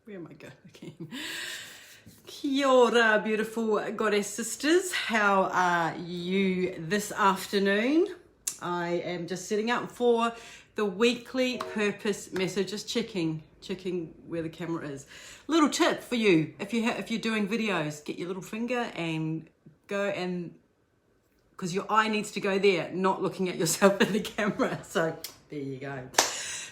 Where am I going again? Kia ora, beautiful goddess sisters. How are you this afternoon? I am just setting up for the weekly purpose message, just checking where the camera is. Little tip for you, if you're doing videos, get your little finger and go, and because your eye needs to go there, not looking at yourself in the camera. So there you go.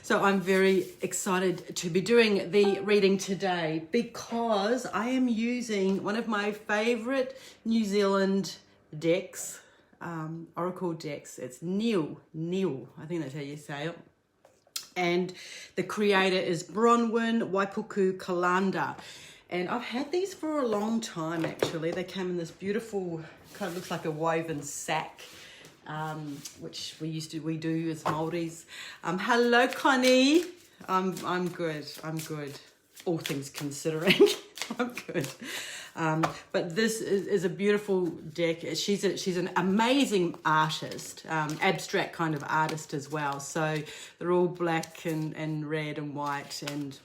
So I'm very excited to be doing the reading today because I am using one of my favorite New Zealand decks, Oracle decks. It's Neil, I think that's how you say it. And the creator is Bronwyn Waipuku Kalanda. And I've had these for a long time, actually. They came in this beautiful, kind of looks like a woven sack, which we do as Māoris. Hello, Connie. I'm good. All things considering, I'm good. But this is a beautiful deck. She's an amazing artist, abstract kind of artist as well. So they're all black and red and white and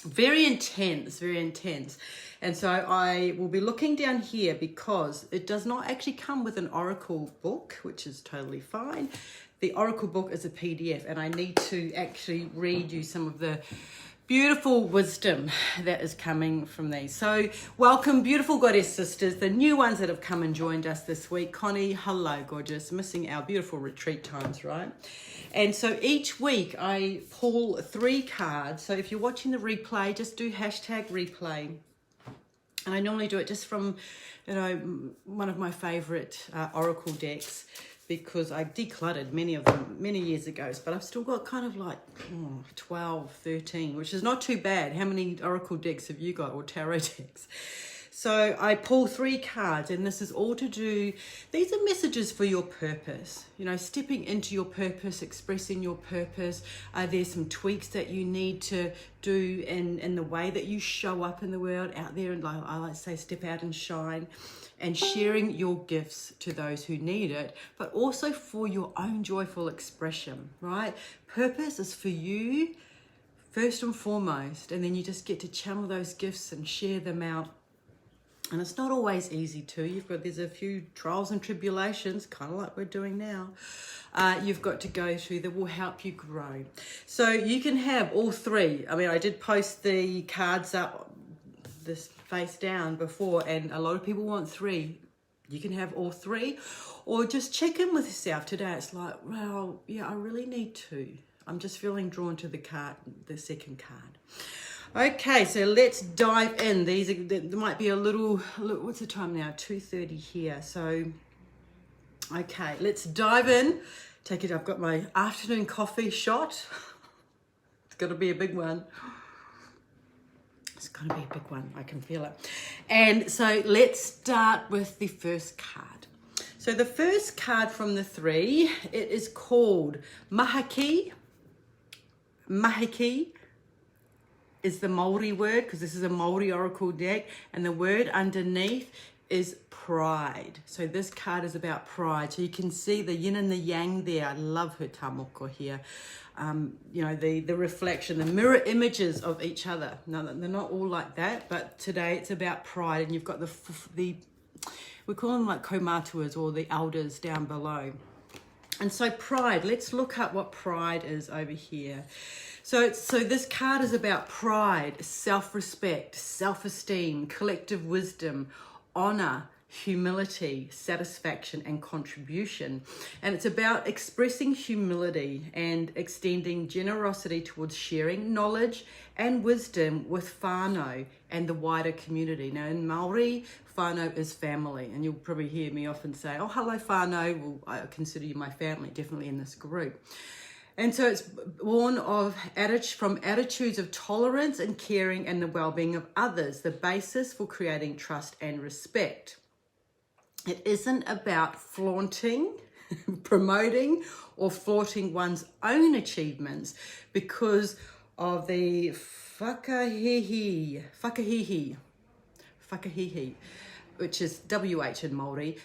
very intense. And so I will be looking down here because it does not actually come with an Oracle book, which is totally fine. The Oracle book is a PDF, and I need to actually read you some of the beautiful wisdom that is coming from these. So welcome, beautiful goddess sisters, the new ones that have come and joined us this week. Connie, hello, gorgeous. Missing our beautiful retreat times, right? And so each week I pull 3 cards. So if you're watching the replay, just do #replay. And I normally do it just from, one of my favorite Oracle decks, because I decluttered many of them many years ago, but I've still got kind of like 12, 13, which is not too bad. How many Oracle decks have you got, or tarot decks? So I pull 3 cards, and this is all to do, these are messages for your purpose, stepping into your purpose, expressing your purpose. There's some tweaks that you need to do in the way that you show up in the world out there, and I like to say step out and shine, and sharing your gifts to those who need it, but also for your own joyful expression, right? Purpose is for you first and foremost, and then you just get to channel those gifts and share them out. And it's not always easy too. There's a few trials and tribulations, kind of like we're doing now. You've got to go through that will help you grow. So you can have all 3. I mean, I did post the cards up this face down before, and a lot of people want 3. You can have all 3, or just check in with yourself today. It's like, well, yeah, I really need 2. I'm just feeling drawn to the second card. Okay, so let's dive in. There might be a little, what's the time now? 2:30 here. So, okay, let's dive in. Take it, I've got my afternoon coffee shot. It's got to be a big one. It's going to be a big one. I can feel it. And so let's start with the first card. So the first card from the 3, it is called Mahaki. Mahaki is the Māori word, because this is a Māori Oracle deck, and the word underneath is pride. So this card is about pride. So you can see the yin and the yang there. I love her tamoko here. The reflection, the mirror images of each other. No, they're not all like that, but today it's about pride, and you've got the we call them like kaumatuas, or the elders down below. And so pride, let's look up what pride is over here. So this card is about pride, self-respect, self-esteem, collective wisdom, honor, humility, satisfaction, and contribution. And it's about expressing humility and extending generosity towards sharing knowledge and wisdom with whānau and the wider community. Now in Māori, whānau is family, and you'll probably hear me often say, oh, hello whānau, well, I consider you my family, definitely in this group. And so it's born from attitudes of tolerance and caring and the well-being of others, the basis for creating trust and respect. It isn't about flaunting, promoting, or flaunting one's own achievements because of the whakahihi, which is WH in Māori,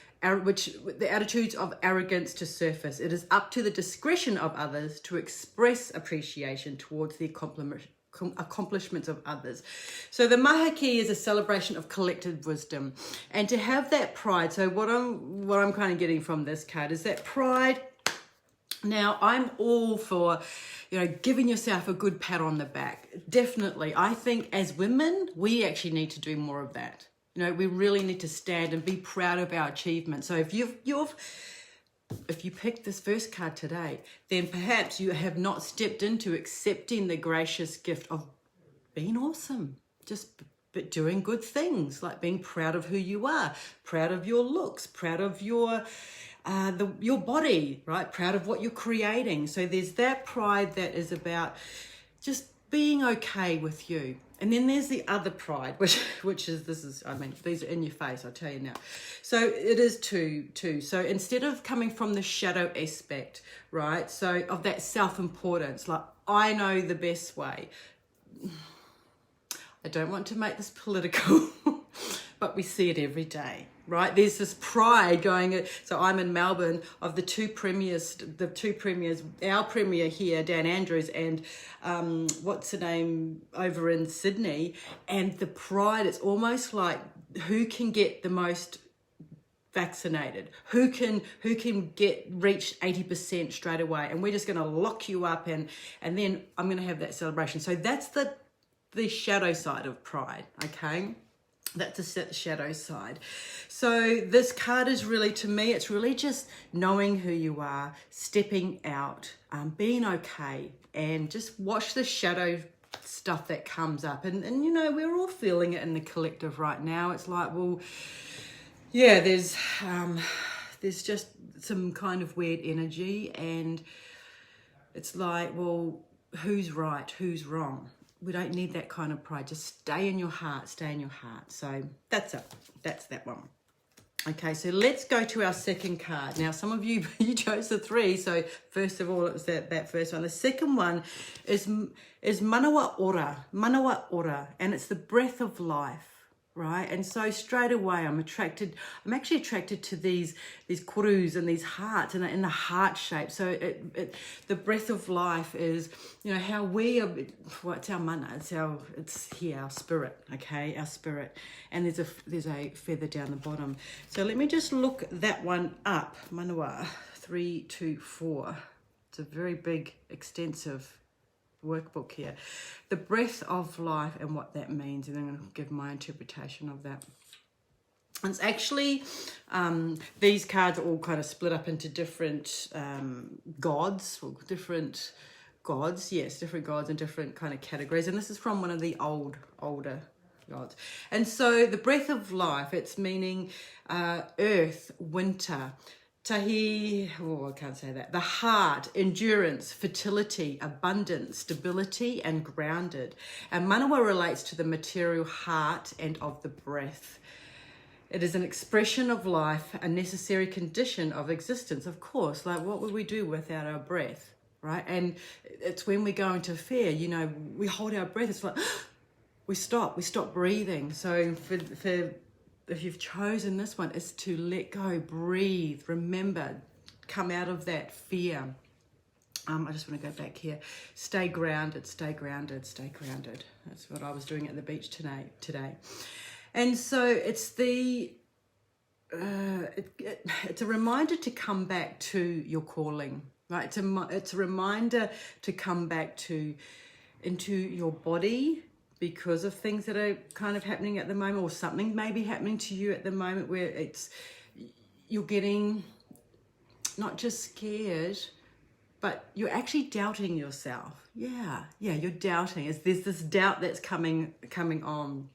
which the attitudes of arrogance to surface. It is up to the discretion of others to express appreciation towards the accomplishments of others. So the Mahaki is a celebration of collective wisdom, and to have that pride. So what I'm kind of getting from this card is that pride. Now, I'm all for, giving yourself a good pat on the back. Definitely. I think as women, we actually need to do more of that. We really need to stand and be proud of our achievements. So if you picked this first card today, then perhaps you have not stepped into accepting the gracious gift of being awesome. Just doing good things, like being proud of who you are, proud of your looks, proud of your body, right? Proud of what you're creating. So there's that pride that is about just being okay with you. And then there's the other pride, which is these are in your face, I'll tell you now. So it is two. So instead of coming from the shadow aspect, right? So of that self-importance, like I know the best way. I don't want to make this political, but we see it every day, right? There's this pride going. So I'm in Melbourne of the two premiers, our premier here, Dan Andrews, and what's her name over in Sydney. And the pride, it's almost like who can get the most vaccinated, who can reach 80% straight away, and we're just going to lock you up, and then I'm going to have that celebration. So that's the shadow side of pride, okay? That's the shadow side. So this card is really, to me, it's really just knowing who you are, stepping out, being okay, and just watch the shadow stuff that comes up. And we're all feeling it in the collective right now. It's like, well, yeah, there's just some kind of weird energy, and it's like, well, who's right, who's wrong? We don't need that kind of pride. Just stay in your heart, stay in your heart. So that's it. That's that one. Okay, so let's go to our second card. Now, some of you chose the 3. So first of all, it was that first one. The second one is Manawa-Ora. Manawa-Ora, and it's the breath of life. Right, and so straight away I'm actually attracted to these kurus and these hearts and in the heart shape. So the breath of life is, how we are. It's our mana. It's here, our spirit. Okay, our spirit. And there's a feather down the bottom. So let me just look that one up. Manawa 3, 2, 4. It's a very big, extensive workbook here. The breath of life and what that means, and I'm going to give my interpretation of that. It's actually these cards are all kind of split up into different gods, or different gods and different kind of categories, and this is from one of the older gods. And so the breath of life, it's meaning earth, winter, tahi, I can't say that. The heart, endurance, fertility, abundance, stability, and grounded. And Manawa relates to the material heart and of the breath. It is an expression of life, a necessary condition of existence. Of course, like what would we do without our breath, right? And it's when we go into fear, we hold our breath. It's like we stop breathing. So for if you've chosen this one, is to let go, breathe, remember, come out of that fear. I just want to go back here. Stay grounded, stay grounded, stay grounded. That's what I was doing at the beach today. And so it's it's a reminder to come back to your calling, right? It's a reminder to come back into your body, because of things that are kind of happening at the moment, or something may be happening to you at the moment where you're getting not just scared, but you're actually doubting yourself. Yeah, you're doubting. There's this doubt that's coming on.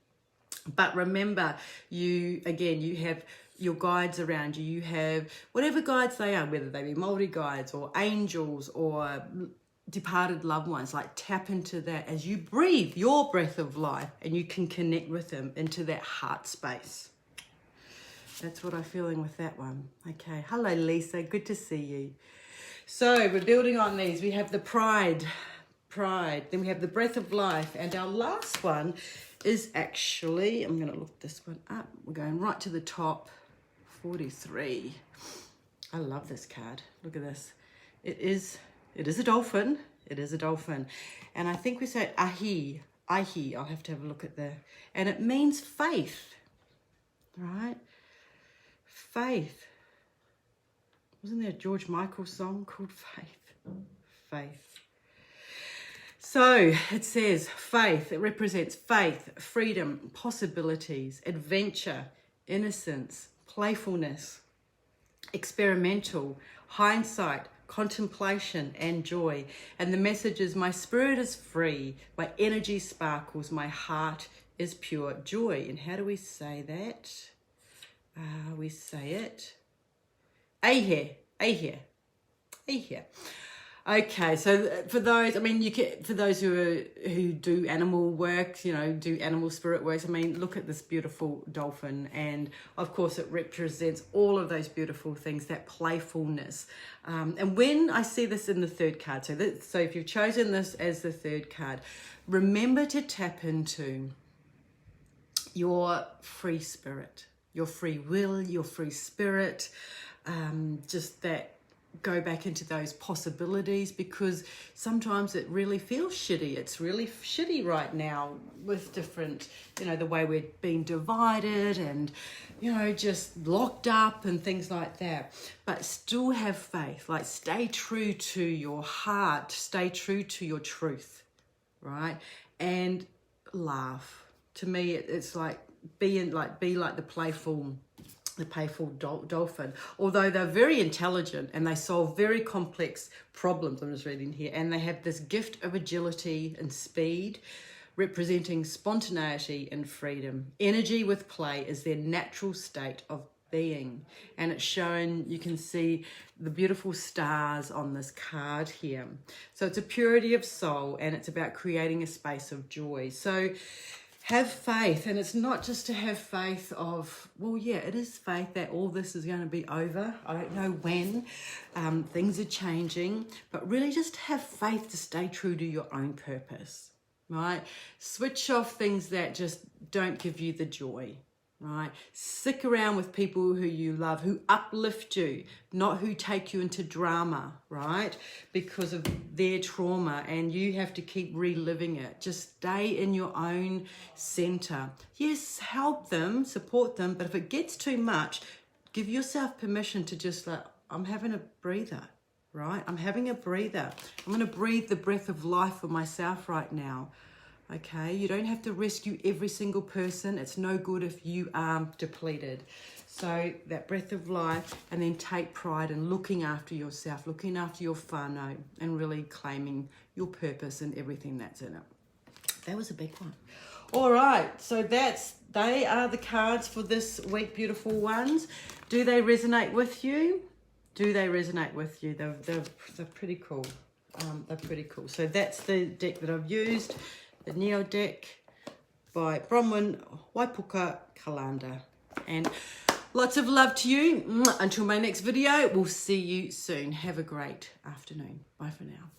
But remember, you have your guides around you. You have whatever guides they are, whether they be Māori guides or angels or departed loved ones. Like, tap into that as you breathe your breath of life, and you can connect with them into that heart space. That's what I'm feeling with that one. Okay, hello Lisa, good to see you. So we're building on these. We have the pride, then we have the breath of life, and our last one is actually, I'm going to look this one up, we're going right to the top, 43. I love this card. Look at this. It is a dolphin. It is a dolphin. And I think we say Aihe. Aihe. I'll have to have a look at the... And it means faith. Right? Faith. Wasn't there a George Michael song called Faith? Faith. So it says faith. It represents faith, freedom, possibilities, adventure, innocence, playfulness, experimental, hindsight, contemplation, and joy. And the message is, my spirit is free, my energy sparkles, my heart is pure joy. And how do we say that? We say it. Aihe, Aihe, Aihe. Okay, so for those, I mean, for those who do animal work, you know, do animal spirit works, I mean, look at this beautiful dolphin, and of course it represents all of those beautiful things, that playfulness. And when I see this in the third card, so if you've chosen this as the third card, remember to tap into your free spirit, your free will, your free spirit, just that. Go back into those possibilities, because sometimes it really feels shitty. It's really shitty right now with different, you know, the way we're being divided and, you know, just locked up and things like that. But still have faith, like stay true to your heart, stay true to your truth, right? And laugh. To me, it's like be like the playful dolphin. Although they're very intelligent and they solve very complex problems, I'm just reading here, and they have this gift of agility and speed, representing spontaneity and freedom. Energy with play is their natural state of being, and it's shown, you can see the beautiful stars on this card here. So it's a purity of soul, and it's about creating a space of joy. So have faith, and it's not just to have faith of, well, yeah, it is faith that all this is going to be over. I don't know when, things are changing, but really just have faith to stay true to your own purpose, right? Switch off things that just don't give you the joy, right? Stick around with people who you love, who uplift you, not who take you into drama, right? Because of their trauma, and you have to keep reliving it. Just stay in your own center. Yes, help them, support them, but if it gets too much, give yourself permission to just like, I'm having a breather, right? I'm having a breather. I'm going to breathe the breath of life for myself right now. Okay, you don't have to rescue every single person. It's no good if you are depleted. So that breath of life, and then take pride in looking after yourself, looking after your whānau, and really claiming your purpose and everything that's in it. That was a big one. All right, so they are the cards for this week, beautiful ones. Do they resonate with you? Do they resonate with you? They're pretty cool. They're pretty cool. So that's the deck that I've used. The Neo deck by Bronwyn Waipuka Kalanda. And lots of love to you. Until my next video, we'll see you soon. Have a great afternoon. Bye for now.